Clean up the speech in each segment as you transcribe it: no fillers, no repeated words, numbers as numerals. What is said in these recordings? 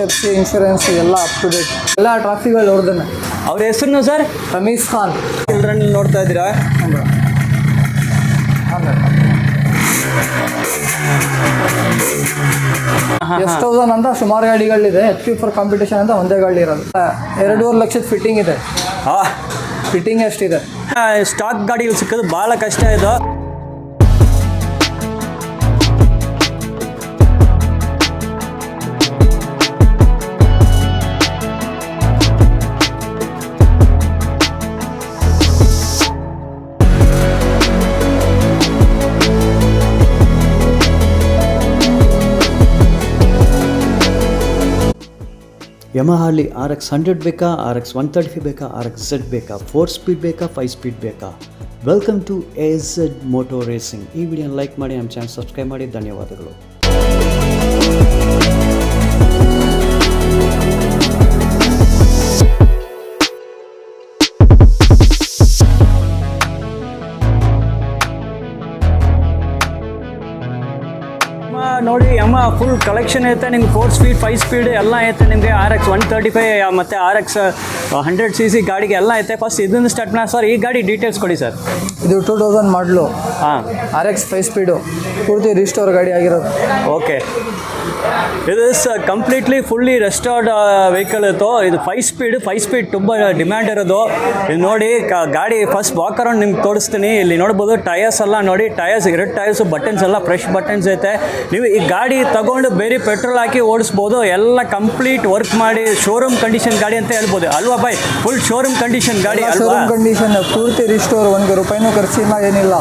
FC insurance ಎಲ್ಲ up to date ಎಲ್ಲ ಟ್ರಾಫಿಕ್ಗಳು ಹೊಡೆದನೆ. ಅವ್ರ ಹೆಸರು ಸರ್ ರಮೀಸ್ ಖಾನ್. ಚಿಲ್ಡ್ರನ್ ನೋಡ್ತಾ ಇದ್ದೀರಾ? S1000 ಅಂತ ಸುಮಾರು ಗಾಡಿಗಳಿದೆ. HP4 ಕಾಂಪಿಟೇಷನ್ ಅಂತ ಒಂದೇ ಗಾಡಿ ಇರೋದು. 2.5 ಲಕ್ಷದ ಫಿಟ್ಟಿಂಗ್ ಇದೆ. ಫಿಟ್ಟಿಂಗ್ ಎಷ್ಟಿದೆ? ಸ್ಟಾಕ್ ಗಾಡಿಗಳು ಸಿಕ್ಕೋದು ಭಾಳ ಕಷ್ಟ ಇದು. ಯಮಹಾಲಿ RX 100 ಬೇಕಾ, RX 135 ಬೇಕಾ, RX Z ಬೇಕಾ, 4 ಸ್ಪೀಡ್ ಬೇಕಾ, 5 ಸ್ಪೀಡ್ ಬೇಕಾ? Welcome to AZ moto racing. ಈ ವಿಡಿಯೋನ ಲೈಕ್ ಮಾಡಿ, ನಮ್ಮ ಚಾನಲ್ ಸಬ್ಸ್ಕ್ರೈಬ್ ಮಾಡಿ. ಧನ್ಯವಾದಗಳು. ನೋಡಿ ಅಮ್ಮ ಫುಲ್ ಕಲೆಕ್ಷನ್ ಐತೆ ನಿಮ್ಗೆ. 4 ಸ್ಪೀಡ್ 5 ಸ್ಪೀಡ್ ಎಲ್ಲ ಐತೆ ನಿಮಗೆ. RX 135 ಮತ್ತು RX 100cc ಗಾಡಿಗೆ ಎಲ್ಲ ಐತೆ. ಫಸ್ಟ್ ಇದನ್ನು ಸ್ಟಾರ್ಟ್ ಮಾಡಿ ಸರ್. ಈ ಗಾಡಿ ಡೀಟೇಲ್ಸ್ ಕೊಡಿ ಸರ್. ಇದು 2000 ಮಾಡಲು. ಹಾಂ, RX 5 ಸ್ಪೀಡು ಪೂರ್ತಿ ರಿಸ್ಟೋರ್ ಗಾಡಿ ಆಗಿರೋದು. ಓಕೆ, ಇದು ಕಂಪ್ಲೀಟ್ಲಿ ಫುಲ್ಲಿ ರೆಸ್ಟೋರ್ಡ್ ವೆಹಿಕಲ್ ಇತ್ತು. ಇದು 5 ಸ್ಪೀಡ್ ತುಂಬ ಡಿಮ್ಯಾಂಡ್ ಇರೋದು. ಇದು ನೋಡಿ ಗಾಡಿ ಫಸ್ಟ್ ವಾಕ್ ಅರೌಂಡ್ ನಿಮ್ಗೆ ತೋರಿಸ್ತೀನಿ. ಇಲ್ಲಿ ನೋಡ್ಬೋದು ಟಯರ್ಸ್ ಎಲ್ಲ ನೋಡಿ. ಟಯರ್ಸ್ 2 ಟಯರ್ಸು ಬಟನ್ಸ್ ಎಲ್ಲ ಫ್ರೆಶ್ ಬಟನ್ಸ್ ಐತೆ. ನೀವು ಈ ಗಾಡಿ ತಗೊಂಡು ಬೇರೆ ಪೆಟ್ರೋಲ್ ಹಾಕಿ ಓಡಿಸ್ಬೋದು. ಎಲ್ಲ ಕಂಪ್ಲೀಟ್ ವರ್ಕ್ ಮಾಡಿ ಶೋರೂಮ್ ಕಂಡೀಷನ್ ಗಾಡಿ ಅಂತ ಹೇಳ್ಬೋದು ಅಲ್ವಾ ಬಾಯ್? ಫುಲ್ ಶೋರೂಮ್ ಕಂಡೀಷನ್ ಗಾಡಿ ಅಲ್ವಾ? ಶೋರೂಮ್ ಕಂಡೀಷನ್ ಪೂರ್ತಿ ರಿಸ್ಟೋರ್. 1 ರೂಪಾಯಿನೂ ಖರ್ಚಿಲ್ಲ, ಏನಿಲ್ಲ.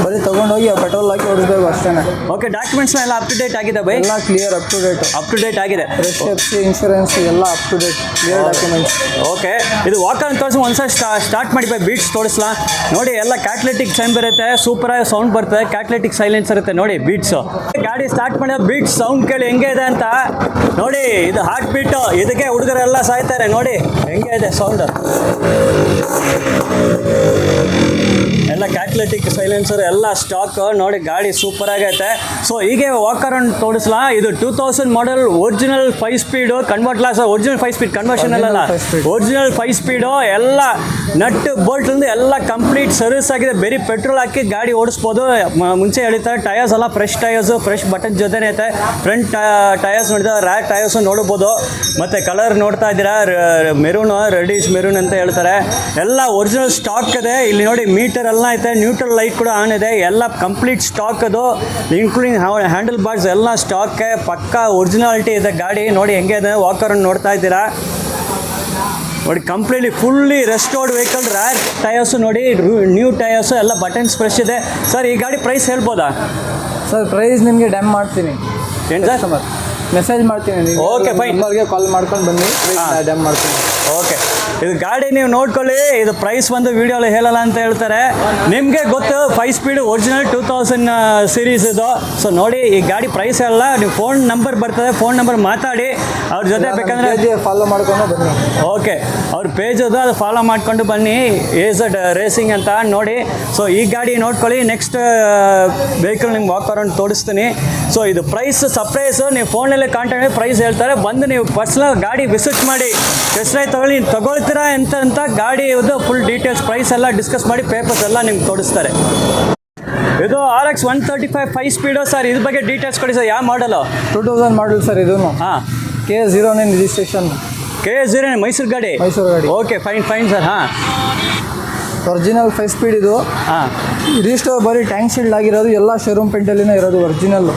ಬರೀ ತಗೊಂಡೋಗಿ ಪೆಟ್ರೋಲ್ ಹಾಕಿ ಓಡಿಸ್ಬೇಕು ಅಷ್ಟೇ. ಓಕೆ, ಡಾಕ್ಯುಮೆಂಟ್ಸ್ ಎಲ್ಲ ಅಪ್ ಟು ಡೇಟ್ ಆಗಿದೆ ಬೈ? ಎಲ್ಲ ಕ್ಲಿಯರ್ ಅಪ್ ಟು ಡೇಟ್ ಆಗಿದೆ. ಎಫ್ಸಿ ಇನ್ಶೂರೆನ್ಸ್ ಎಲ್ಲ up to date clear documents. Okay, ಇದು ವಾಕರ್ ತೋರಿಸಿ ಒಂದ್ಸಲ ಸ್ಟಾರ್ಟ್ ಮಾಡಿ ಬೈ. ಬೀಟ್ಸ್ ತೋರಿಸ್ಲಾ ನೋಡಿ. ಎಲ್ಲ ಕ್ಯಾಟ್ಲೆಟಿಕ್ ಸೌಂಡ್ ಬರುತ್ತೆ, ಸೂಪರ್ ಆಗಿ ಸೌಂಡ್ ಬರ್ತದೆ. ಕ್ಯಾಟ್ಲೆಟಿಕ್ ಸೈಲೆನ್ಸ್ ಇರುತ್ತೆ ನೋಡಿ ಬೀಟ್ಸ್. ಗಾಡಿ ಸ್ಟಾರ್ಟ್ ಮಾಡಿ ಬೀಟ್ಸ್ ಸೌಂಡ್ ಕೇಳಿ ಹೆಂಗೆ ಇದೆ ಅಂತ ನೋಡಿ. ಇದು ಹಾರ್ಟ್ ಬೀಟ್. ಇದಕ್ಕೆ ಹುಡುಗರೆಲ್ಲ ಸಾಯ್ತಾರೆ ನೋಡಿ ಹೆಂಗೆ ಇದೆ ಸೌಂಡ್. ಎಲ್ಲ ಕ್ಯಾಟ್ಲೆಟಿಕ್ ಸೈಲೆನ್ಸರ್ ಎಲ್ಲ ಸ್ಟಾಕ್ ನೋಡಿ. ಗಾಡಿ ಸೂಪರ್ ಆಗೈತೆ. ಸೊ ಹೀಗೆ ವಾಕರ್ ಅನ್ನು ತೋರಿಸ್ಲಾ. ಇದು 2000 model original 5 speed convert sir. Original 5 speed conversion ಅಲ್ಲ, ಒರಿಜಿನಲ್ 5 ಸ್ಪೀಡು. ಎಲ್ಲ ನಟ್ ಬೋಲ್ಟ್ ಎಲ್ಲ ಕಂಪ್ಲೀಟ್ ಸರ್ವಿಸ್ ಆಗಿದೆ. ಬೇರೆ ಪೆಟ್ರೋಲ್ ಹಾಕಿ ಗಾಡಿ ಓಡಿಸ್ಬೋದು. ಮುಂಚೆ ಹೇಳಿದ್ದಾರೆ ಟಯರ್ಸ್ ಎಲ್ಲ ಫ್ರೆಶ್ ಟಯರ್ಸು, ಫ್ರೆಶ್ ಬಟನ್ ಜೊತೆನೇ ಐತೆ. ಫ್ರಂಟ್ ಟಯರ್ಸ್ ನೋಡಿದ್ರೆ ರ್ಯಾಕ್ ಟಯರ್ಸು ನೋಡ್ಬೋದು. ಮತ್ತು ಕಲರ್ ನೋಡ್ತಾ ಇದ್ದೀರಾ, ಮೆರೂನ್, ರೆಡಿಶ್ ಮೆರೂನ್ ಅಂತ ಹೇಳ್ತಾರೆ. ಎಲ್ಲ ಒರಿಜಿನಲ್ ಸ್ಟಾಕ್ ಇದೆ. ಇಲ್ಲಿ ನೋಡಿ ಮೀಟರ್ ಎಲ್ಲ ಐತೆ. ನ್ಯೂಟ್ರಲ್ ಲೈಟ್ ಕೂಡ ಆನ್ ಇದೆ. ಎಲ್ಲ ಕಂಪ್ಲೀಟ್ ಸ್ಟಾಕ್ ಅದು, ಇನ್ಕ್ಲೂಡಿಂಗ್ ಹ್ಯಾಂಡಲ್ ಬಾರ್ಸ್ ಎಲ್ಲ ಸ್ಟಾಕ್. ಪಕ್ಕಾ ಒರಿಜಿನಾಲಿಟಿ ಇದೆ ಗಾಡಿ. ನೋಡಿ ಹೆಂಗೆ ಇದೆ ವಾಕರ್ ನೋಡ್ತಾ ಇದ್ದೀರಾ ನೋಡಿ. Completely fully restored vehicle. Rack tyres ನೋಡಿ, ನ್ಯೂ ಟಯರ್ಸು ಎಲ್ಲ ಬಟನ್ಸ್ ಫ್ರೆಶ್ ಇದೆ. ಸರ್ ಈ ಗಾಡಿ ಪ್ರೈಸ್ ಹೇಳ್ಬೋದಾ? ಸರ್ ಪ್ರೈಸ್ ನಿಮಗೆ ಡ್ಯಾಮ್ ಮಾಡ್ತೀನಿ. ಏನು ಸರ್? ಮೆಸೇಜ್ ಮಾಡ್ತೀನಿ. Okay fine. ನಂಬರ್ಗೆ ಕಾಲ್ ಮಾಡ್ಕೊಂಡು ಬನ್ನಿ, ಡ್ಯಾಮ್ ಮಾಡ್ತೀನಿ. ಓಕೆ, ಇದು ಗಾಡಿ ನೀವು ನೋಡ್ಕೊಳ್ಳಿ. ಇದು ಪ್ರೈಸ್ ಬಂದು ವಿಡಿಯೋಲಿ ಹೇಳಲ್ಲ ಅಂತ ಹೇಳ್ತಾರೆ. ನಿಮಗೆ ಗೊತ್ತು 5 ಸ್ಪೀಡ್ ಒರಿಜಿನಲ್ 2000 ಸೀರೀಸ್ ಇದು. ಸೊ ನೋಡಿ ಈ ಗಾಡಿ ಪ್ರೈಸ್ ಎಲ್ಲ ನೀವು ಫೋನ್ ನಂಬರ್ ಬರ್ತದೆ, ಫೋನ್ ನಂಬರ್ ಮಾತಾಡಿ ಅವ್ರ ಜೊತೆ ಬೇಕಂದ್ರೆ ಫಾಲೋ ಮಾಡ್ಕೊಂಡು ಬನ್ನಿ. ಓಕೆ, ಅವ್ರ ಪೇಜ್ ಅದು ಫಾಲೋ ಮಾಡ್ಕೊಂಡು ಬನ್ನಿ, AZ ರೇಸಿಂಗ್ ಅಂತ ನೋಡಿ. ಸೊ ಈ ಗಾಡಿ ನೋಡ್ಕೊಳ್ಳಿ. ನೆಕ್ಸ್ಟ್ ವೆಹಿಕಲ್ ನಿಮ್ಗೆ ವಾಕ್ ಅರೌಂಡ್ ತೋರಿಸ್ತೀನಿ. ಸೊ ಇದು ಪ್ರೈಸ್ ಸರ್ಪ್ರೈಸು. ನೀವು ಫೋನಲ್ಲೇ ಕಾಂಟ್ಯಾಕ್ಟ್ ಮಾಡಿ ಪ್ರೈಸ್ ಹೇಳ್ತಾರೆ. ಬಂದು ನೀವು ಪರ್ಸ್ನಲ್ ಗಾಡಿ ವಿಸಿಟ್ ಮಾಡಿ ಟೆಸ್ಟ್ ಡ್ರೈವ್ ತಗೊಳ್ತೀರಾ ಅಂತ ಗಾಡಿ ಇದು ಫುಲ್ ಡೀಟೇಲ್ಸ್ ಪ್ರೈಸ್ ಎಲ್ಲ ಡಿಸ್ಕಸ್ ಮಾಡಿ ಪೇಪರ್ಸ್ ಎಲ್ಲ ನಿಮ್ಗೆ ತೋರಿಸ್ತಾರೆ. ಇದು RX 135 5 ಸ್ಪೀಡು ಸರ್. ಇದ್ರ ಬಗ್ಗೆ ಡೀಟೇಲ್ಸ್ ಕೊಡಿ ಸರ್. ಯಾವ ಮಾಡಲು? 2000 ಮಾಡಲ್ ಸರ್. ಇದು KA09 ರಿಜಿಸ್ಟ್ರೇಷನ್. KA09 ಮೈಸೂರು ಗಾಡಿ. Okay fine sir. ಹಾಂ, ಒರಿಜಿನಲ್ 5 ಸ್ಪೀಡ್ ಇದು. ಹಾಂ, ರಿಜಿಸ್ಟರ್ ಬರೀ ಟ್ಯಾಂಕ್ ಶೀಲ್ಡ್ ಆಗಿರೋದು. ಎಲ್ಲ ಶೋರೂಮ್ ಪೇಂಟಲ್ಲಿನೇ ಇರೋದು ಒರಿಜಿನಲ್.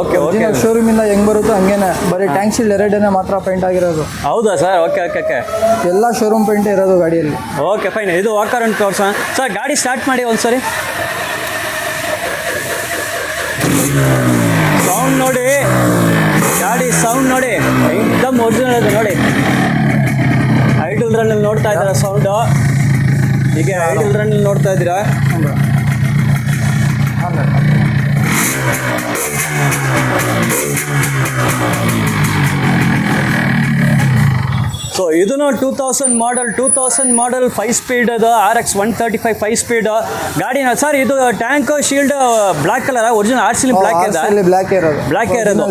ಓಕೆ. ಶೋರೂಮಿಂದ ಹೆಂಗೆ ಬರುತ್ತೋ ಹಂಗೇನೆ. ಬರೀ ಟ್ಯಾಂಕ್ ಶೀಲ್ಡ್ 2 ಮಾತ್ರ ಪೇಂಟ್ ಆಗಿರೋದು. ಹೌದಾ ಸರ್? ಓಕೆ. ಎಲ್ಲ ಶೋರೂಮ್ ಪೇಂಟ್ ಇರೋದು ಗಾಡಿಯಲ್ಲಿ. Okay fine. ಇದು ವಾಕರ್ ಅಂತ ತೋರ್ಸೋಣ ಸರ್. ಗಾಡಿ ಸ್ಟಾರ್ಟ್ ಮಾಡಿ ಒಂದ್ಸರಿ. ಸೌಂಡ್ ನೋಡಿ, ಗಾಡಿ ಸೌಂಡ್ ನೋಡಿ, ಏಕದಮ್ ಒರಿಜಿನಲ್ ಅದು ನೋಡಿ. ಐಡಲ್ ರನ್ನಲ್ಲಿ ನೋಡ್ತಾ ಇದ್ದೀರಾ ಸೌಂಡು. ಹೀಗೆ ಐಡಲ್ ರನ್ನಲ್ಲಿ ನೋಡ್ತಾ ಇದ್ದೀರಾ. ಸೊ ಇದನ್ನು 2000 ಮಾಡಲ್ 5 ಸ್ಪೀಡ್ ಅದು RX 135 5 ಸ್ಪೀಡ್ ಗಾಡಿನ ಸರ್. ಇದು tank shield black colour original RC black ಇದೆ, ಬ್ಲಾಕ್ ಇರೋದು, ಬ್ಲಾಕ್ ಇರೋದು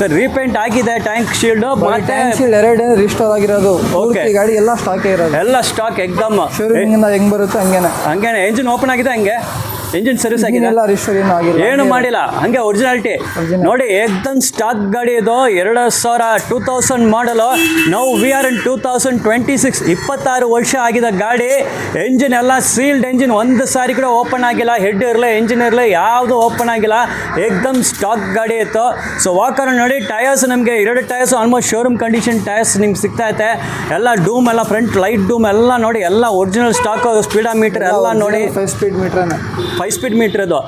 ಸರ್. ರೀಪೇಂಟ್ ಆಗಿದೆ ಟ್ಯಾಂಕ್ ಶೀಲ್ಡ್ ಮತ್ತೆ ಟ್ಯಾಂಕ್ ಶೀಲ್ಡ್ ಎರಡೇ ರಿಸ್ಟೋರ್ ಆಗಿರೋದು. ಓಕೆ, ಗಾಡಿ ಎಲ್ಲ ಸ್ಟಾಕ್ ಇರೋದು, ಎಲ್ಲ ಸ್ಟಾಕ್ ಎಕ್ದಮ್ ಶೋರೂಮ್ ಇಂದ ಹೆಂಗ್ ಬರುತ್ತೆ ಹಂಗೇನೆ. ಎಂಜಿನ್ ಓಪನ್ ಆಗಿದೆ, ಹಂಗೆ ಇಂಜಿನ್ ಸರ್ವಿಸ್ ಆಗಿದೆ, ಎಲ್ಲ ರಿಸ್ಟೋರ್ ಏನು ಮಾಡಿಲ್ಲ, ಹಂಗೆ ಒರಿಜಿನಾಲಿಟಿ ನೋಡಿ. ಎಕ್ದಮ್ ಸ್ಟಾಕ್ ಗಾಡಿ ಇದು 2000 ಮಾಡಲು. ನಾವು ವಿ ಆರ್ ಇನ್ 2026, 26 ವರ್ಷ ಆಗಿದೆ ಗಾಡಿ. ಎಂಜಿನ್ ಎಲ್ಲ ಸೀಲ್ಡ್ ಎಂಜಿನ್, ಒಂದು ಸಾರಿ ಕೂಡ ಓಪನ್ ಆಗಿಲ್ಲ. ಹೆಡ್ ಇರಲಿ ಎಂಜಿನ್ ಇರಲಿ ಯಾವುದು ಓಪನ್ ಆಗಿಲ್ಲ, ಎಕ್ದಮ್ ಸ್ಟಾಕ್ ಗಾಡಿ ಇತ್ತು. ಸೊ ವಾಕರ್ ನೋಡಿ, ಟಯರ್ಸ್ ನಮಗೆ 2 tyres almost showroom condition tyres ನಿಮ್ಗೆ ಸಿಗ್ತಾ ಐತೆ. ಎಲ್ಲ ಡೂಮ್ ಎಲ್ಲ ಫ್ರಂಟ್ ಲೈಟ್ ಡೂಮ್ ಎಲ್ಲ ನೋಡಿ, ಎಲ್ಲ ಒರಿಜಿನಲ್ ಸ್ಟಾಕ್. ಸ್ಪೀಡಾ ಮೀಟರ್ ಎಲ್ಲ ನೋಡಿ, 5 ಸ್ಪೀಡ್ ಮೀಟರ್, 5 ಸ್ಪೀಡ್ ಮೀಟರ್ ಅದು.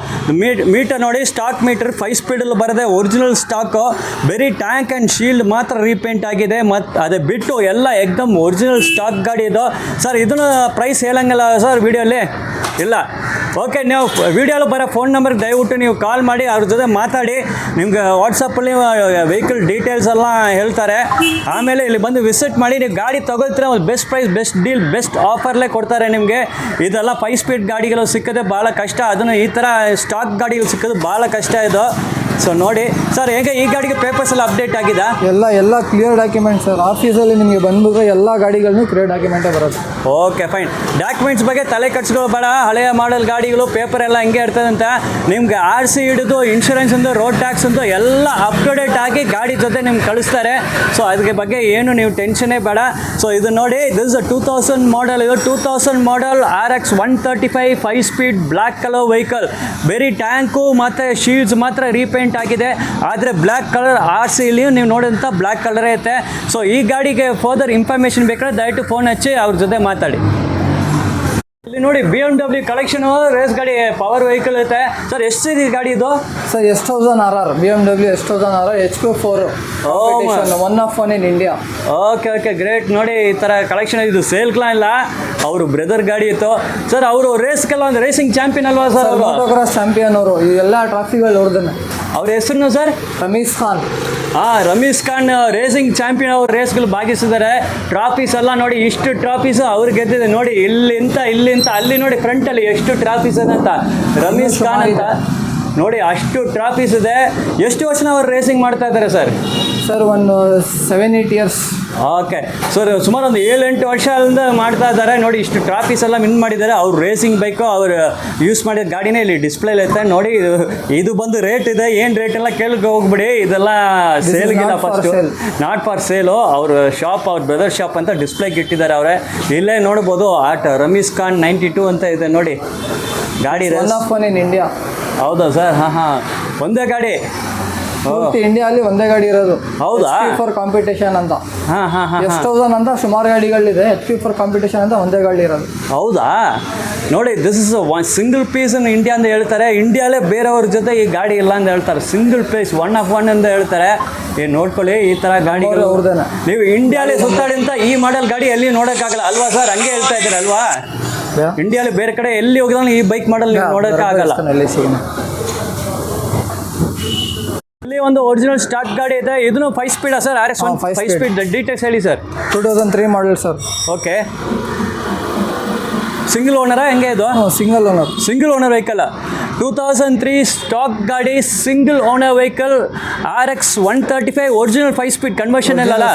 ಮೀಟರ್ ನೋಡಿ, ಸ್ಟಾಕ್ ಮೀಟರ್ 5 ಸ್ಪೀಡಲ್ಲಿ ಬರದೆ ಒರಿಜಿನಲ್ ಸ್ಟಾಕು. ಬರೀ ಟ್ಯಾಂಕ್ ಆ್ಯಂಡ್ ಶೀಲ್ಡ್ ಮಾತ್ರ ರೀಪೇಂಟ್ ಆಗಿದೆ, ಮತ್ತು ಅದೇ ಬಿಟ್ಟು ಎಲ್ಲ ಎಕ್ದಮ್ ಒರಿಜಿನಲ್ ಸ್ಟಾಕ್ ಗಾಡಿ ಇದು ಸರ್. ಇದನ್ನು ಪ್ರೈಸ್ ಹೇಳಂಗಿಲ್ಲ ಸರ್ ವಿಡಿಯೋಲಿ, ಇಲ್ಲ. ಓಕೆ, ನೀವು ವಿಡಿಯೋಲಿ ಬರೋ ಫೋನ್ ನಂಬರ್ಗೆ ದಯವಿಟ್ಟು ನೀವು ಕಾಲ್ ಮಾಡಿ, ಅವ್ರ ಜೊತೆ ಮಾತಾಡಿ. ನಿಮ್ಗೆ ವಾಟ್ಸಪ್ಪಲ್ಲಿ ವೆಹಿಕಲ್ ಡೀಟೇಲ್ಸ್ ಎಲ್ಲ ಹೇಳ್ತಾರೆ. ಆಮೇಲೆ ಇಲ್ಲಿ ಬಂದು ವಿಸಿಟ್ ಮಾಡಿ, ನೀವು ಗಾಡಿ ತೊಗೊಳ್ತೀರ, best price, best deal, best ಆಫರ್ಲೇ ಕೊಡ್ತಾರೆ ನಿಮಗೆ. ಇದೆಲ್ಲ 5 ಸ್ಪೀಡ್ ಗಾಡಿಗಳು ಸಿಕ್ಕೋದೆ ಭಾಳ ಕಷ್ಟ, ಅದನ್ನು ಈ ಥರ ಸ್ಟಾಕ್ ಗಾಡಿಗಳು ಸಿಕ್ಕೋದು ಭಾಳ ಕಷ್ಟ ಇದು. ಸೊ ನೋಡಿ ಸರ್, ಹೇಗೆ ಈ ಗಾಡಿಗೆ ಪೇಪರ್ಸ್ ಎಲ್ಲ ಅಪ್ಡೇಟ್ ಆಗಿದೆ? ಎಲ್ಲ ಕ್ಲಿಯರ್ ಡಾಕ್ಯುಮೆಂಟ್ ಸರ್. ಆಫೀಸಲ್ಲಿ ನಿಮಗೆ ಬಂದ್ಬಿಟ್ರೆ ಎಲ್ಲ ಗಾಡಿಗಳನ್ನು ಕ್ಲಿಯರ್ ಡಾಕ್ಯುಮೆಂಟೇ ಬರುತ್ತೆ. Okay fine. ಡಾಕ್ಯುಮೆಂಟ್ಸ್ ಬಗ್ಗೆ ತಲೆ ಕಟ್ಸ್ಕೊಳ್ಳೋ ಬೇಡ. ಹಳೆಯ ಮಾಡೆಲ್ ಗಾಡಿಗಳು ಪೇಪರ್ ಎಲ್ಲ ಹಿಂಗೆ ಇರ್ತದಂತೆ. ನಿಮ್ಗೆ RC ಹಿಡಿದು ಇನ್ಶೂರೆನ್ಸ್ ಅಂತ ರೋಡ್ ಟ್ಯಾಕ್ಸ್ ಅಂತ ಎಲ್ಲ ಅಪ್ಟುಡೇಟ್ ಆಗಿ ಗಾಡಿ ಜೊತೆ ನಿಮ್ಗೆ ಕಳಿಸ್ತಾರೆ. ಸೊ ಅದ್ರ ಬಗ್ಗೆ ಏನು ನೀವು ಟೆನ್ಷನ್ನೇ ಬೇಡ. ಸೊ ಇದು ನೋಡಿ, ದಿಸ್ 2000 ಮಾಡಲ್. ಇದು 2000 ಮಾಡಲ್ RX 135 5 speed black colour vehicle. ಬರೀ ಟ್ಯಾಂಕು ಮತ್ತು ಶೀಲ್ಡ್ಸ್ ಮಾತ್ರ ರೀಪೇಂಟ್ ಆಗಿದೆ, ಆದರೆ ಬ್ಲ್ಯಾಕ್ ಕಲರ್ RC ಇಲ್ಲಿ ನೀವು ನೋಡಿದಂಥ ಬ್ಲ್ಯಾಕ್ ಕಲರ್ ಐತೆ. ಸೊ ಈ ಗಾಡಿಗೆ ಫರ್ದರ್ ಇನ್ಫಾರ್ಮೇಷನ್ ಬೇಕಾದ್ರೆ ದಯವಿಟ್ಟು ಫೋನ್ ಹಚ್ಚಿ ಅವ್ರ ಜೊತೆ ಮಾತಾಡಿ. ಇಲ್ಲಿ ನೋಡಿ, BMW ಕಲೆಕ್ಷನ್ ರೇಸ್ ಗಾಡಿ, ಪವರ್ ವೆಹಿಕಲ್ ಐತೆ ಸರ್. ಎಷ್ಟಿದೆ ಈ ಗಾಡಿ ಇದು sir? S1000RR, BMW S1000RR HQ4, one of one in India. Okay great. ನೋಡಿ, ಈ ಥರ ಕಲೆಕ್ಷನ್ ಇದು ಸೇಲ್ಕ್ಲಾ ಇಲ್ಲ, ಅವರು ಬ್ರದರ್ ಗಾಡಿ ಇತ್ತು ಸರ್. ಅವರು ರೇಸ್ಗೆಲ್ಲ ಒಂದು ರೇಸಿಂಗ್ ಚಾಂಪಿಯನ್ ಅಲ್ವಾ ಸರ್? ಅವರು ಮೋಟೋಕ್ರಾಸ್ ಚಾಂಪಿಯನ್, ಅವರು ಎಲ್ಲ ಟ್ರಾಫಿಗಳು ನೋಡ್ದೇನೆ. ಅವ್ರ ಹೆಸರು sir? Ramees Khan. Ramees Khan racing champion. ಅವ್ರು ರೇಸ್ಗಳು ಭಾಗಿಸಿದ್ದಾರೆ. ಟ್ರಾಫೀಸ್ ಎಲ್ಲ ನೋಡಿ, ಇಷ್ಟು ಟ್ರಾಫೀಸ್ ಅವ್ರು ಗೆದ್ದಿದೆ ನೋಡಿ. ಇಲ್ಲಿಂತ ಅಲ್ಲಿ ನೋಡಿ, ಫ್ರಂಟಲ್ಲಿ ಎಷ್ಟು ಟ್ರಾಫೀಸ್ ಇದೆ ಅಂತ. ರಮೀಸ್ ಖಾನ್ ಅಂತ ನೋಡಿ, ಅಷ್ಟು ಟ್ರಾಫೀಸ್ ಇದೆ. ಎಷ್ಟು ವರ್ಷ ಅವ್ರು ರೇಸಿಂಗ್ ಮಾಡ್ತಾ ಇದ್ದಾರೆ ಸರ್? ಸರ್ ಒಂದು 7-8 ಇಯರ್ಸ್. ಓಕೆ ಸರ್, ಸುಮಾರು ಒಂದು 7-8 ವರ್ಷದಿಂದ ಮಾಡ್ತಾ ಇದ್ದಾರೆ ನೋಡಿ. ಇಷ್ಟು ಟ್ರಾಫೀಸ್ ಎಲ್ಲ ವಿನ್ ಮಾಡಿದ್ದಾರೆ. ಅವ್ರು ರೇಸಿಂಗ್ ಬೈಕು ಅವ್ರು ಯೂಸ್ ಮಾಡಿದ ಗಾಡಿನೇ ಇಲ್ಲಿ ಡಿಸ್ಪ್ಲೇಲಿ ಐತೆ ನೋಡಿ. ಇದು ಬಂದು ರೇಟ್ ಇದೆ, ಏನು ರೇಟ್ ಎಲ್ಲ ಕೇಳಕ್ಕೆ ಹೋಗ್ಬಿಡಿ. ಇದೆಲ್ಲ ಸೇಲ್ಗಿಲ್ಲ, ಫಸ್ಟು ನಾಟ್ ಫಾರ್ ಸೇಲು. ಅವ್ರ ಶಾಪ್, ಅವ್ರ ಬ್ರದರ್ ಶಾಪ್ ಅಂತ ಡಿಸ್ಪ್ಲೇಗೆ ಇಟ್ಟಿದ್ದಾರೆ ಅವರೇ. ಇಲ್ಲೇ ನೋಡ್ಬೋದು, ರಮೀಸ್ ಖಾನ್ 92 ಅಂತ ಇದೆ ನೋಡಿ ಗಾಡಿ. One of one in India. ಹೌದಾ ಸರ್? ಹಾಂ, ಒಂದೇ ಗಾಡಿ ಇಂಡಿಯಾದಲ್ಲಿ ಒಂದೇ ಗಾಡಿ ಇರೋದು. ಹೌದಾ? ಫಾರ್ ಕಾಂಪಿಟೇಷನ್ ಅಂತ. ಹಾಂ S1000 ಅಂತ ಸುಮಾರು ಗಾಡಿಗಳಿದೆ. ಫಾರ್ ಕಾಂಪಿಟೇಷನ್ ಅಂತ ಒಂದೇ ಗಾಡಿ ಇರೋದು. ಹೌದಾ? ನೋಡಿ, this is one single piece in India ಅಂತ ಹೇಳ್ತಾರೆ. ಇಂಡಿಯಾಲೇ ಬೇರೆಯವ್ರ ಜೊತೆ ಈ ಗಾಡಿ ಇಲ್ಲ ಅಂತ ಹೇಳ್ತಾರೆ. Single piece, one of one ಅಂತ ಹೇಳ್ತಾರೆ. ನೋಡ್ಕೊಳ್ಳಿ, ಈ ಥರ ಗಾಡಿಗಳು ಅವ್ರದ್ದೇನೆ. ನೀವು ಇಂಡಿಯಾಲೇ ಸುತ್ತಾಡಿ ಅಂತ ಈ ಮಾಡೆಲ್ ಗಾಡಿ ಎಲ್ಲಿ ನೋಡೋಕ್ಕಾಗಲ್ಲ ಅಲ್ವಾ ಸರ್? ಹಂಗೆ ಹೇಳ್ತಾ ಇದ್ದೀರ ಅಲ್ವಾ? ಇಂಡಿಯಾಲಿ ಬೇರೆ ಕಡೆ ಎಲ್ಲಿ ಹೋಗಿದ್ರೆ ಈ ಬೈಕ್ ಮಾಡೆಲ್ ನೀವು ನೋಡೋಕ್ಕಾಗಲ್ಲ. ಇಲ್ಲಿ ಒಂದು ಒರಿಜಿನಲ್ ಸ್ಟಾಕ್ ಗಾಡಿ ಇದೆ. ಇದನ್ನು 5 ಸ್ಪೀಡಾ ಸರ್? RX 5 speed. ಡೀಟೇಲ್ಸ್ ಹೇಳಿ sir. 2003 model sir. Okay, single ಓನರಾ ಹೆಂಗೆ ಇದು? Single owner vehicle. 2003 ಸ್ಟಾಕ್ ಗಾಡಿ, single owner vehicle, RX 135 original 5 speed conversion ಅಲ್ಲ?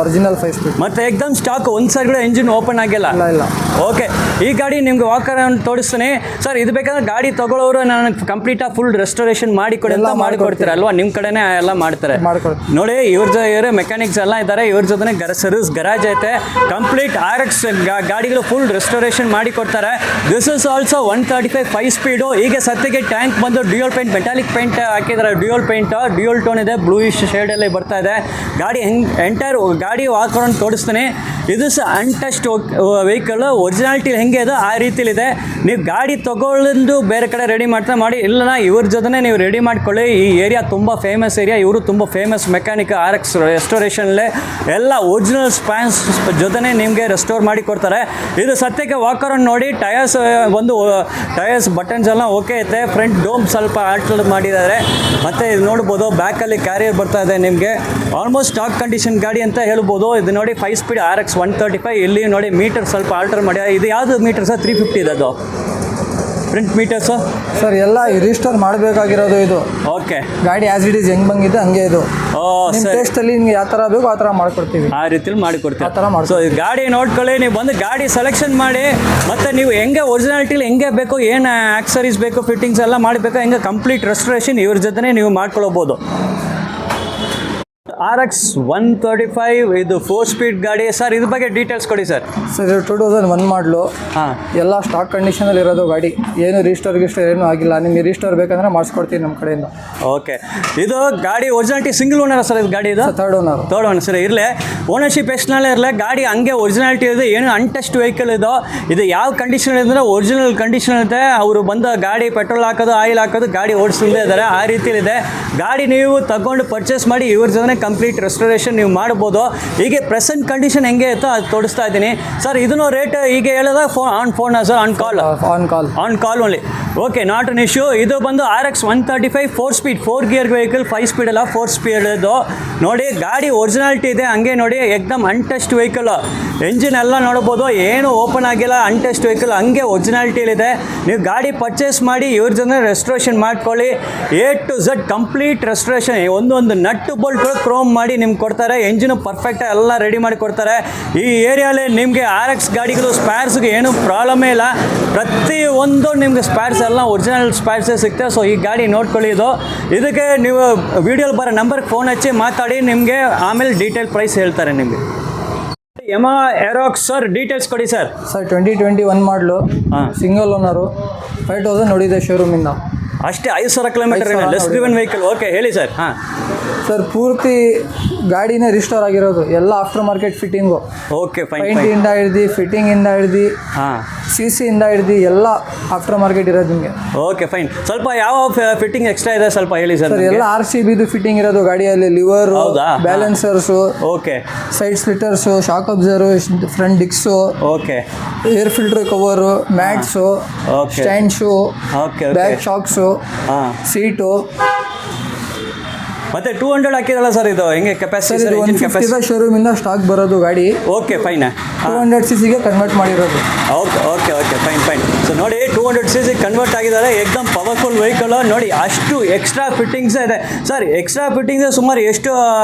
Original 5 speed. ಮತ್ತೆ ಎಕ್ದಮ್ ಸ್ಟಾಕ್, ಒಂದು ಸಾರಿ ಕೂಡ ಎಂಜಿನ್ ಓಪನ್ ಆಗಿಲ್ಲ. ಇಲ್ಲ. ಓಕೆ, ಈ ಗಾಡಿ ನಿಮ್ಗೆ ವಾಕರ್ ತೋರಿಸ್ತೀನಿ ಸರ್. ಇದು ಬೇಕಾದ್ರೆ ಗಾಡಿ ತಗೊಳ್ಳೋರು ನನಗೆ ಕಂಪ್ಲೀಟಾಗಿ ಫುಲ್ ರೆಸ್ಟೋರೇಷನ್ ಮಾಡಿಕೊಡಿ ಅಂತ ಮಾಡಿಕೊಡ್ತೀರಾ ಅಲ್ವಾ? ನಿಮ್ಮ ಕಡೆನೇ ಎಲ್ಲ ಮಾಡ್ತಾರೆ ನೋಡಿ. ಇವ್ರ ಮೆಕ್ಯಾನಿಕ್ಸ್ ಎಲ್ಲ ಇದ್ದಾರೆ. ಇವ್ರ ಜೊತೆ ಸರ್ವಿಸ್ ಗರಾಜ್ ಐತೆ. ಕಂಪ್ಲೀಟ್ RX ಗಾಡಿಗಳು ಫುಲ್ ರೆಸ್ಟೋರೇಷನ್ ಮಾಡಿ ಕೊಡ್ತಾರೆ. This is also 135 5 speed. ಈಗ ಸದ್ಯಕ್ಕೆ ಟ್ಯಾಂಕ್ ಬಂದು ಡ್ಯೂಯಲ್ ಪೇಂಟ್, ಮೆಟಾಲಿಕ್ ಪೇಂಟ್ ಹಾಕಿದ್ದಾರೆ. ಡ್ಯೂಯಲ್ ಪೇಂಟ್, ಡ್ಯೂಯಲ್ ಟೋನ್ ಇದೆ, ಬ್ಲೂಯಿಶ್ ಶೇಡಲ್ಲಿ ಬರ್ತಾ ಇದೆ. ಗಾಡಿ ಎಂಟೈರ್ ಗಾಡಿ ವಾಕರನ್ನು ತೋರಿಸ್ತೀನಿ. ಇದು ಅನ್ಟಚ್ಡ್ ವೆಹಿಕಲ್. ಒರಿಜಿನಾಲಿಟಿ ಹೆಂಗೆ ಇದೆ ಆ ರೀತಿಲಿದೆ. ನೀವು ಗಾಡಿ ತೊಗೊಳ್ಳೋದು ಬೇರೆ ಕಡೆ ರೆಡಿ ಮಾಡಿ ಇಲ್ಲ, ಇವ್ರ ಜೊತೆ ನೀವು ರೆಡಿ ಮಾಡ್ಕೊಳ್ಳಿ. ಈ ಏರಿಯಾ ತುಂಬ ಫೇಮಸ್ ಏರಿಯಾ. ಇವರು ತುಂಬ ಫೇಮಸ್ ಮೆಕ್ಯಾನಿಕ್. RX ರೆಸ್ಟೋರೇಷನ್ಲೇ ಎಲ್ಲ ಒರಿಜಿನಲ್ ಸ್ಪ್ಯಾನ್ಸ್ ಜೊತೆ ನಿಮಗೆ ರೆಸ್ಟೋರ್ ಮಾಡಿ ಕೊಡ್ತಾರೆ. ಇದು ಸದ್ಯಕ್ಕೆ ವಾಕರನ್ನು ನೋಡಿ. ಟಯರ್ಸ್ ಬಟನ್ಸ್ ಎಲ್ಲ ಓಕೆ ಐತೆ. ಫ್ರಂಟ್ ಡೋಮ್ ಸ್ವಲ್ಪ ಆಲ್ಟರ್ ಮಾಡಿದ್ದಾರೆ. ಮತ್ತು ಇದು ನೋಡ್ಬೋದು, ಬ್ಯಾಕಲ್ಲಿ ಕ್ಯಾರಿಯರ್ ಬರ್ತಾ ಇದೆ ನಿಮಗೆ. ಆಲ್ಮೋಸ್ಟ್ ಸ್ಟಾಕ್ ಕಂಡೀಷನ್ ಗಾಡಿ ಅಂತ ಹೇಳ್ಬೋದು. ಇದು ನೋಡಿ, 5 ಸ್ಪೀಡ್ RX RX135 ಇಲ್ಲಿ ನೋಡಿ ಮೀಟರ್ ಸ್ವಲ್ಪ ಆಲ್ಟರ್ ಮಾಡಿ. ಇದು ಯಾವುದು ಮೀಟರ್ ಸರ್? 350 ಇದೆ ಅದು ಪ್ರಿಂಟ್ ಮೀಟರ್ಸು ಸರ್. ಎಲ್ಲ ರೀಸ್ಟೋರ್ ಮಾಡಬೇಕಾಗಿರೋದು ಇದು. ಓಕೆ, ಗಾಡಿ ಆಸ್ ಇಟ್ ಈಸ್ ಹೆಂಗೆ ಬಂದಿದೆ ಹಂಗೆ ಇದು. ಓ ನಿಮ್ಮ ಸರಿ, ಟೇಸ್ಟಲ್ಲಿ ನಿಮ್ಗೆ ಯಾವ ಥರ ಬೇಕು ಆ ಥರ ಮಾಡ್ಕೊಡ್ತೀವಿ. ಆ ರೀತಿಲಿ ಮಾಡಿಕೊಡ್ತೀವಿ. ಆ ಥರ ಸೊ ಈ ಗಾಡಿ ನೋಡ್ಕೊಳ್ಳಿ, ನೀವು ಬಂದು ಗಾಡಿ ಸೆಲೆಕ್ಷನ್ ಮಾಡಿ, ಮತ್ತು ನೀವು ಹೆಂಗೆ ಒರಿಜಿನಾಲಿಟಿಲಿ ಹೆಂಗೆ ಬೇಕು, ಏನು ಆಕ್ಸರೀಸ್ ಬೇಕು, ಫಿಟ್ಟಿಂಗ್ಸ್ ಎಲ್ಲ ಮಾಡಬೇಕು, ಹೆಂಗೆ ಕಂಪ್ಲೀಟ್ ರೆಸ್ಟೋರೇಷನ್ ಇವ್ರ ಜೊತೆ ನೀವು ಮಾಡ್ಕೊಳ್ಳಬಹುದು. RX135 ಇದು 4 ಸ್ಪೀಡ್ ಗಾಡಿ ಸರ್. ಇದ್ರ ಬಗ್ಗೆ ಡೀಟೇಲ್ಸ್ ಕೊಡಿ ಸರ್. ಸರ್ ಇದು 2001 ಮಾಡಲು. ಹಾಂ, ಎಲ್ಲ ಸ್ಟಾಕ್ ಕಂಡೀಷನಲ್ಲಿ ಇರೋದು ಗಾಡಿ. ಏನು ರೀಸ್ಟೋರ್ ಏನೂ ಆಗಿಲ್ಲ. ನಿಮಗೆ ರೀಸ್ಟೋರ್ ಬೇಕಂದ್ರೆ ಮಾಡಿಸ್ಕೊಡ್ತೀವಿ ನಮ್ಮ ಕಡೆಯಿಂದ. ಓಕೆ, ಇದು ಗಾಡಿ ಒರಿಜಿನಾಲಿಟಿ ಸಿಂಗಲ್ ಓನರ್ ಸರ್? ಇದು ಗಾಡಿ ಇದು third owner. Third owner sir. ಇರಲಿ, ಓನರ್ಶಿಪ್ ಎಷ್ಟನಲ್ಲೇ ಇರಲಿ, ಗಾಡಿ ಹಂಗೆ ಒರಿಜಿನಾಲಿಟಿ ಇದೆ, ಏನು ಅನ್ಟೆಸ್ಟ್ ವೆಹಿಕಲ್ ಇದು ಯಾವ ಕಂಡೀಷನ್ ಇದೆ ಅಂದರೆ ಒರಿಜಿನಲ್ ಕಂಡೀಷನ್ ಇದೆ. ಅವರು ಬಂದ ಗಾಡಿ ಪೆಟ್ರೋಲ್ ಹಾಕೋದು, ಆಯಿಲ್ ಹಾಕೋದು, ಗಾಡಿ ಓಡಿಸ್ತಿಲ್ಲದೆ ಇದ್ದಾರೆ, ಆ ರೀತಿಯಲ್ಲಿದೆ ಗಾಡಿ. ನೀವು ತಗೊಂಡು ಪರ್ಚೇಸ್ ಮಾಡಿ ಇವ್ರ ಜೊತೆ ಕಂಪ್ಲೀಟ್ ರೆಸ್ಟೋರೇಷನ್ ನೀವು ಮಾಡ್ಬೋದು. ಹೀಗೆ ಪ್ರೆಸೆಂಟ್ ಕಂಡೀಷನ್ ಹೆಂಗೆ ಇತ್ತು ಅದು ತೋರಿಸ್ತಾ ಇದ್ದೀನಿ ಸರ್. ಇದನ್ನು ರೇಟ್ ಈಗ ಹೇಳಿದ phone sir? On call only. Okay, not an issue. ಇದು ಬಂದು RX135 4 speed 4 gear vehicle. 5 speed ಅಲ್ಲ, 4 ಸ್ಪೀಡ್ ಇದು. ನೋಡಿ ಗಾಡಿ ಒರಿಜಿನಾಲಿಟಿ ಇದೆ, ಹಂಗೆ ನೋಡಿ ಎಕ್ದಮ್ ಅನ್ಟೆಸ್ಟ್ ವೆಹಿಕಲ್. ಎಂಜಿನ್ ಎಲ್ಲ ನೋಡ್ಬೋದು, ಏನು ಓಪನ್ ಆಗಿಲ್ಲ, ಅನ್ಟೆಸ್ಟ್ ವೆಹಿಕಲ್ ಹಂಗೆ ಒರಿಜಿನಾಲಿಟಿಲಿದೆ. ನೀವು ಗಾಡಿ ಪರ್ಚೇಸ್ ಮಾಡಿ ಇವ್ರ ಜೊತೆ ರೆಸ್ಟೋರೇಷನ್ ಮಾಡ್ಕೊಳ್ಳಿ. A to Z complete restoration. ಒಂದೊಂದು ನಟ್ಟು ಬೋಲ್ಟ್ ಕ್ರೋಮ್ ಮಾಡಿ ನಿಮ್ಗೆ ಕೊಡ್ತಾರೆ. ಎಂಜಿನು ಪರ್ಫೆಕ್ಟ್ ಎಲ್ಲ ರೆಡಿ ಮಾಡಿ ಕೊಡ್ತಾರೆ. ಈ ಏರಿಯಾಲಿ ನಿಮಗೆ RX ಗಾಡಿಗಳು ಸ್ಪೇರ್ಸ್ಗೆ ಏನು ಪ್ರಾಬ್ಲಮೇ ಇಲ್ಲ. ಪ್ರತಿಯೊಂದು ನಿಮಗೆ ಸ್ಪೇರ್ಸ್ ಎಲ್ಲ ಒರಿಜಿನಲ್ ಸ್ಪೇರ್ಸೇ ಸಿಗ್ತದೆ. ಸೊ ಈ ಗಾಡಿ ನೋಡ್ಕೊಳ್ಳಿ. ಇದಕ್ಕೆ ನೀವು ವಿಡಿಯೋಲಿ ಬರೋ ನಂಬರ್ಗೆ ಫೋನ್ ಹಚ್ಚಿ ಮಾತಾಡಿ, ನಿಮಗೆ ಆಮೇಲೆ ಡೀಟೇಲ್ ಪ್ರೈಸ್ ಹೇಳ್ತಾರೆ ನಿಮಗೆ. ಯಮಾ ಏರೋಕ್ಸ್ ಸರ್, ಡೀಟೇಲ್ಸ್ ಕೊಡಿ ಸರ್. ಸರ್ 2021 ಮಾಡಲು. ಹಾಂ, ಸಿಂಗಲ್ ಓನರು. 5000 ನೋಡಿದೆ ಶೋರೂಮಿಂದ ಅಷ್ಟೇ. 5000 kilometre less driven vehicle. Okay, ಹೇಳಿ ಸರ್. ಹಾಂ ಸರ್, ಪೂರ್ತಿ ಗಾಡಿನೇ ರಿಸ್ಟೋರ್ ಆಗಿರೋದು. ಎಲ್ಲ after market fitting. Okay, fine. ಪೈಂಟಿಂದ ಹಿಡ್ದು, ಫಿಟ್ಟಿಂಗಿಂದ ಹಿಡ್ದು, ಹಾಂ, CCಯಿಂದ ಹಿಡ್ದು ಎಲ್ಲ ಆಫ್ಟರ್ ಮಾರ್ಕೆಟ್ ಇರೋದು ನಿಮಗೆ. Okay, fine. ಸ್ವಲ್ಪ ಯಾವ ಫಿಟ್ಟಿಂಗ್ ಎಕ್ಸ್ಟ್ರಾ ಇದೆ ಸ್ವಲ್ಪ ಹೇಳಿ ಸರ್. ಸರ್ ಎಲ್ಲ RCBದು ಫಿಟ್ಟಿಂಗ್ ಇರೋದು ಗಾಡಿಯಲ್ಲಿ. ಲಿವರ್, ಹೌದಾ? Balancers, okay, side splitters, shock absorbers, front discs, okay, air filter cover, mats, okay, stands, okay, back shocks, ಹಾಂ, ಸೀಟು. ಮತ್ತೆ 200 ಹಾಕಿದಲ್ಲ ಸರ್, ಇದು ಹೆಂಗೆ ಕೆಪಾಸಿಟಿ? 150 ಶೋರೂಮಿಂದ ಸ್ಟಾಕ್ ಬರೋದು ಗಾಡಿ. Okay, fine. 200 cc ಕನ್ವರ್ಟ್ ಮಾಡಿರೋದು. Okay okay okay, fine. So ನೋಡಿ 200 cc convert ಆಗಿದ್ದಾರೆ. ಎಕ್ದಮ್ ಪವರ್ಫುಲ್ ವೆಹಿಕಲ್. ನೋಡಿ ಅಷ್ಟು ಎಕ್ಸ್ಟ್ರಾ ಫಿಟ್ಟಿಂಗ್ಸ್ ಇದೆ ಸರ್. ಎಕ್ಸ್ಟ್ರಾ ಫಿಟ್ಟಿಂಗ್ಸ್ ಸುಮಾರು ಎಷ್ಟು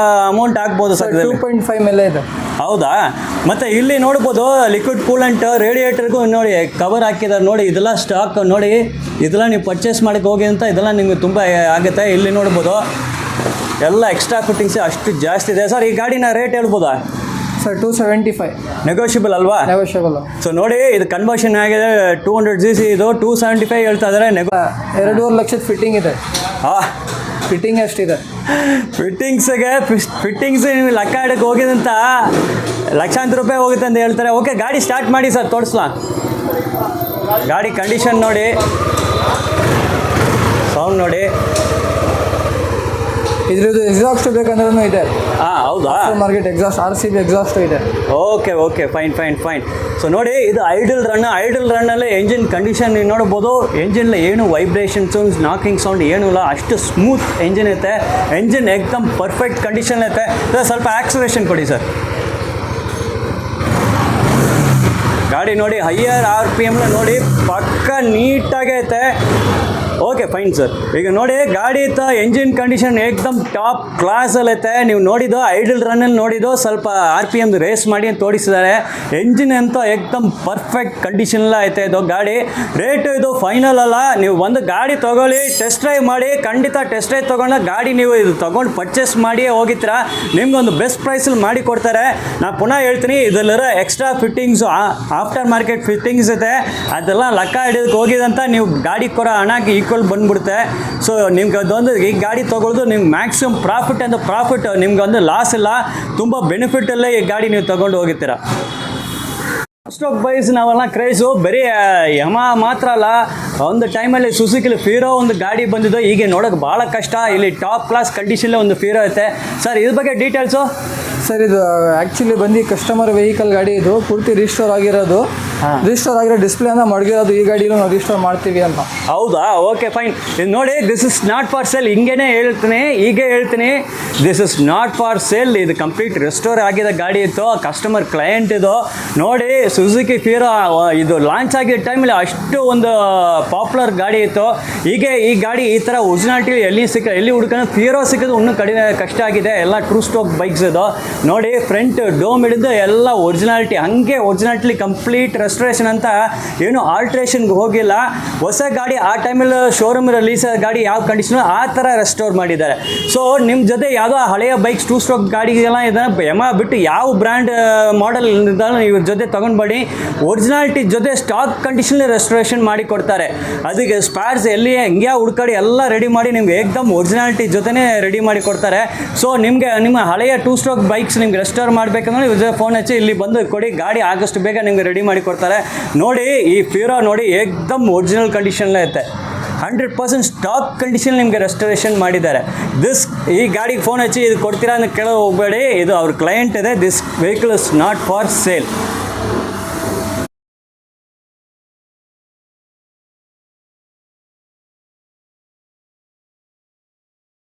ಅಮೌಂಟ್ ಆಗ್ಬೋದು ಸರ್? 2.5 ಮೇಲೆ ಇದೆ. ಹೌದಾ? ಮತ್ತು ಇಲ್ಲಿ ನೋಡ್ಬೋದು ಲಿಕ್ವಿಡ್ ಕೂಲೆಂಟ್, ರೇಡಿಯೇಟರ್ಗೂ ನೋಡಿ ಕವರ್ ಹಾಕಿದ್ದಾರೆ. ನೋಡಿ ಇದೆಲ್ಲ ಸ್ಟಾಕ್. ನೋಡಿ ಇದೆಲ್ಲ ನೀವು ಪರ್ಚೇಸ್ ಮಾಡೋಕ್ಕೆ ಹೋಗಿ ಅಂತ ಇದೆಲ್ಲ ನಿಮಗೆ ತುಂಬ ಆಗುತ್ತೆ. ಇಲ್ಲಿ ನೋಡ್ಬೋದು ಎಲ್ಲ ಎಕ್ಸ್ಟ್ರಾ ಫಿಟ್ಟಿಂಗ್ಸ್ ಅಷ್ಟು ಜಾಸ್ತಿ ಇದೆ ಸರ್. ಈ ಗಾಡಿನ ರೇಟ್ ಹೇಳ್ಬೋದಾ ಸರ್? 275. ನೆಗೋಷಿಯಬಲ್ ಅಲ್ವಾ? ನೆಗೋಷಿಯಬಲ್. ಸೊ ನೋಡಿ ಇದು ಕನ್ವರ್ಷನ್ ಆಗಿದೆ. 200 cc ಇದು 275 ಹೇಳ್ತಾ ಇದ್ದಾರೆ. 2.5 ಲಕ್ಷದ ಫಿಟ್ಟಿಂಗ್ ಇದೆ. ಫಿಟ್ಟಿಂಗ್ ಎಷ್ಟಿದೆ? ಫಿಟ್ಟಿಂಗ್ಸ್ ನೀವು ಲೆಕ್ಕ ಇಡಕ್ಕೆ ಹೋಗಿದಂತ ಲಕ್ಷಾಂತರ ರೂಪಾಯಿ ಹೋಗುತ್ತೆ ಅಂತ ಹೇಳ್ತಾರೆ. ಓಕೆ, ಗಾಡಿ ಸ್ಟಾರ್ಟ್ ಮಾಡಿ ಸರ್, ತೋರಿಸ್ಲಾ? ಗಾಡಿ ಕಂಡೀಷನ್ ನೋಡಿ, ಸೌಂಡ್ ನೋಡಿ. ಇದ್ರದ್ದು ಎಕ್ಸಾಸ್ಟ್ ಬೇಕಂದ್ರೂ ಇದೆ. ಹಾಂ, ಹೌದಾ? ಮಾರ್ಕೆಟ್ ಎಕ್ಸಾಸ್ಟ್, RCB ಎಕ್ಸಾಸ್ಟು ಇದೆ. Okay, fine. ಸೊ ನೋಡಿ ಇದು ಐಡಲ್ ರನ್ನಲ್ಲಿ ಎಂಜಿನ್ ಕಂಡೀಷನ್ ನೀವು ನೋಡ್ಬೋದು. ಎಂಜಿನ್ ಏನು ವೈಬ್ರೇಷನ್ಸು, ನಾಕಿಂಗ್ ಸೌಂಡ್ ಏನೂ ಇಲ್ಲ. ಅಷ್ಟು ಸ್ಮೂತ್ ಎಂಜಿನ್ ಐತೆ. ಎಂಜಿನ್ ಎಕ್ದಮ್ ಪರ್ಫೆಕ್ಟ್ ಕಂಡೀಷನ್ ಐತೆ. ಸ್ವಲ್ಪ ಆಕ್ಸಲೇಷನ್ ಕೊಡಿ ಸರ್. ಗಾಡಿ ನೋಡಿ ಹೈಯರ್ RPM ನೋಡಿ ಪಕ್ಕ ನೀಟಾಗೈತೆ. Okay, fine sir. ಈಗ ನೋಡಿ ಗಾಡಿ ಇತ್ತು, ಎಂಜಿನ್ ಕಂಡೀಷನ್ ಏಕ್ದಮ್ ಟಾಪ್ ಕ್ಲಾಸಲ್ಲಿ ಐತೆ. ನೀವು ನೋಡಿದ್ದು ಐಡಲ್ ರನ್ನಲ್ಲಿ ನೋಡಿದ್ದು ಸ್ವಲ್ಪ RPM ರೇಸ್ ಮಾಡಿ ಅಂತ ತೋರಿಸಿದ್ದಾರೆ. ಎಂಜಿನ್ ಅಂತ ಏಕ್ದಮ್ ಪರ್ಫೆಕ್ಟ್ ಕಂಡೀಷನ್ಲ್ಲ ಐತೆ ಇದು ಗಾಡಿ. ರೇಟು ಇದು ಫೈನಲ್ ಅಲ್ಲ. ನೀವು ಒಂದು ಗಾಡಿ ತೊಗೊಳ್ಳಿ, ಟೆಸ್ಟ್ ಡ್ರೈವ್ ಮಾಡಿ. ಖಂಡಿತ ಟೆಸ್ಟ್ ಡ್ರೈವ್ ತೊಗೊಂಡು ಗಾಡಿ ನೀವು ಇದು ತೊಗೊಂಡು ಪರ್ಚೇಸ್ ಮಾಡಿ ಹೋಗಿರ್ತೀರ, ನಿಮ್ಗೊಂದು ಬೆಸ್ಟ್ ಪ್ರೈಸಲ್ಲಿ ಮಾಡಿ ಕೊಡ್ತಾರೆ. ನಾನು ಪುನಃ ಹೇಳ್ತೀನಿ, ಇದೆಲ್ಲರ extra fittings, after market fittings ಇದೆ. ಅದೆಲ್ಲ ಲೆಕ್ಕ ಹಿಡಿಯೋದಕ್ಕೆ ಹೋಗಿದಂತ ನೀವು ಗಾಡಿ ಕೊಡೋ ಹಣಕ್ಕೆ ಈಕ್ವಲ್ ಬಂದ್ಬಿಡುತ್ತೆ. ಸೊ ನಿಮ್ಗೆ ಅದೊಂದು ಈ ಗಾಡಿ ತೊಗೊಳ್ಳೋದು ನಿಮ್ಗೆ ಮ್ಯಾಕ್ಸಿಮಮ್ ಪ್ರಾಫಿಟ್. ನಿಮ್ಗೆ ಒಂದು ಲಾಸ್ ಇಲ್ಲ, ತುಂಬ ಬೆನಿಫಿಟಲ್ಲೇ ಈ ಗಾಡಿ ನೀವು ತೊಗೊಂಡು ಹೋಗಿರ್ತೀರ. ಸ್ಟಾಕ್ ಬೈಸ್ ನಾವೆಲ್ಲ ಕ್ರೇಜು ಬರೀ ಯಮ ಮಾತ್ರ ಅಲ್ಲ. ಒಂದು ಟೈಮಲ್ಲಿ ಸುಸುಕಿಲಿ ಫೀರೋ ಒಂದು ಗಾಡಿ ಬಂದಿದ್ದು, ಹೀಗೆ ನೋಡೋಕೆ ಭಾಳ ಕಷ್ಟ. ಇಲ್ಲಿ ಟಾಪ್ ಕ್ಲಾಸ್ ಕಂಡೀಷನ್ಲೇ ಒಂದು ಫೀರೋ ಐತೆ ಸರ್. ಇದ್ರ ಬಗ್ಗೆ ಡೀಟೇಲ್ಸು ಸರ್ ಇದು ಆ್ಯಕ್ಚುಲಿ ಬಂದು ಕಸ್ಟಮರ್ ವೆಹಿಕಲ್ ಗಾಡಿ ಇದು ಪೂರ್ತಿ ರಿಜಿಸ್ಟೋರ್ ಆಗಿರೋದು. ರಿಜಿಸ್ಟೋರ್ ಆಗಿರೋ ಡಿಸ್ಪ್ಲೇ ಅನ್ನ ಮಡಗಿರೋದು ಈ ಗಾಡಿಲೂ ನಾವು ರಿಜಿಸ್ಟೋರ್ ಮಾಡ್ತೀವಿ ಅಂತ. ಹೌದಾ, ಓಕೆ ಫೈನ್. ಇದು ನೋಡಿ, this is not for sale. ಹಿಂಗೇನೆ ಹೇಳ್ತೀನಿ, ಹೀಗೆ ಹೇಳ್ತೀನಿ, this is not for sale. ಇದು ಕಂಪ್ಲೀಟ್ ರೆಸ್ಟೋರ್ ಆಗಿರೋ ಗಾಡಿ ಇತ್ತು, ಕಸ್ಟಮರ್ ಕ್ಲೈಂಟ್ ಇದು. ನೋಡಿ, ಸುಜುಕಿ ಫಿಯರೋ ಇದು ಲಾಂಚ್ ಆಗಿದ್ದ ಟೈಮಲ್ಲಿ ಅಷ್ಟು ಒಂದು ಪಾಪ್ಯುಲರ್ ಗಾಡಿ ಇತ್ತು. ಹೀಗೆ ಈ ಗಾಡಿ ಈ ಥರ ಒರಿಜಿನಾಲಿಟಿ ಎಲ್ಲಿ ಹುಡ್ಕೊಂಡು ಫಿಯರೋ ಸಿಕ್ಕೋದು ಇನ್ನೂ ಕಡಿಮೆ ಕಷ್ಟ ಆಗಿದೆ. ಎಲ್ಲ ಟ್ರೂ ಸ್ಟಾಕ್ ಬೈಕ್ಸ್ ಇದು. ನೋಡಿ, ಫ್ರಂಟ್ ಡೋಮ್ ಹಿಡಿದು ಎಲ್ಲ ಒರಿಜಿನಾಲಿಟಿ, ಹಂಗೆ ಒರಿಜಿನಾಲಿಟಿ ಕಂಪ್ಲೀಟ್ ರೆಸ್ಟೋರೇಷನ್ ಅಂತ ಏನು ಆಲ್ಟ್ರೇಷನ್ಗೆ ಹೋಗಿಲ್ಲ. ಹೊಸ ಗಾಡಿ ಆ ಟೈಮಲ್ಲಿ ಶೋರೂಮ್ ರಿಲೀಸ್ ಆದ ಗಾಡಿ ಯಾವ ಕಂಡೀಷನ್ ಆ ಥರ ರೆಸ್ಟೋರ್ ಮಾಡಿದ್ದಾರೆ. ಸೊ ನಿಮ್ಮ ಜೊತೆ ಯಾವುದೋ ಹಳೆಯ ಬೈಕ್ಸ್ ಟೂ ಸ್ಟ್ರೋಕ್ ಗಾಡಿಗೆಲ್ಲ ಇದನ್ನು ಯಮ ಬಿಟ್ಟು ಯಾವ ಬ್ರ್ಯಾಂಡ್ ಮಾಡೆಲ್ ಇವ್ರ ಜೊತೆ ತೊಗೊಂಡ್ಬೇಡಿ. ಒರಿಜಿನಾಲಿಟಿ ಜೊತೆ ಸ್ಟಾಕ್ ಕಂಡೀಷನ್ ರೆಸ್ಟೋರೇಷನ್ ಮಾಡಿ ಕೊಡ್ತಾರೆ. ಅದಕ್ಕೆ ಸ್ಪೇರ್ಸ್ ಎಲ್ಲಿ ಹೆಂಗೆ ಹುಡ್ಕಾಡಿ ಎಲ್ಲ ರೆಡಿ ಮಾಡಿ ನಿಮ್ಗೆ ಏಕ್ದಮ್ ಒರಿಜಿನಾಲಿಟಿ ಜೊತೆನೇ ರೆಡಿ ಮಾಡಿ ಕೊಡ್ತಾರೆ. ಸೊ ನಿಮಗೆ ನಿಮ್ಮ ಹಳೆಯ ಟೂ ಸ್ಟ್ರೋಕ್ ಬೈಕ್ಸ್ ನಿಮ್ಗೆ ರೆಸ್ಟೋರ್ ಮಾಡಬೇಕಂದ್ರೆ ಇವ್ರ ಜೊತೆ ಫೋನ್ ಹಚ್ಚಿ ಇಲ್ಲಿ ಬಂದು ಕೊಡಿ, ಗಾಡಿ ಆದಷ್ಟು ಬೇಗ ನಿಮ್ಗೆ ರೆಡಿ ಮಾಡಿ ಕೊಡ್ತಾರೆ. ನೋಡಿ, ಈ ಫಿಯರೋ ನೋಡಿ ಏಕ್ದಮ್ ಒರಿಜಿನಲ್ ಕಂಡೀಷನ್ಲೇ ಇರುತ್ತೆ. 100% ಸ್ಟಾಕ್ ಕಂಡೀಷನ್ ನಿಮಗೆ ರೆಸ್ಟೋರೇಷನ್ ಮಾಡಿದ್ದಾರೆ. ಈ ಗಾಡಿಗೆ ಫೋನ್ ಹಚ್ಚಿ ಇದು ಕೊಡ್ತೀರಾ ಅಂತ ಕೇಳೋ ಹೋಗಬೇಡಿ. ಇದು ಅವ್ರ ಕ್ಲೈಂಟ್ ಇದೆ. This vehicle is not for sale.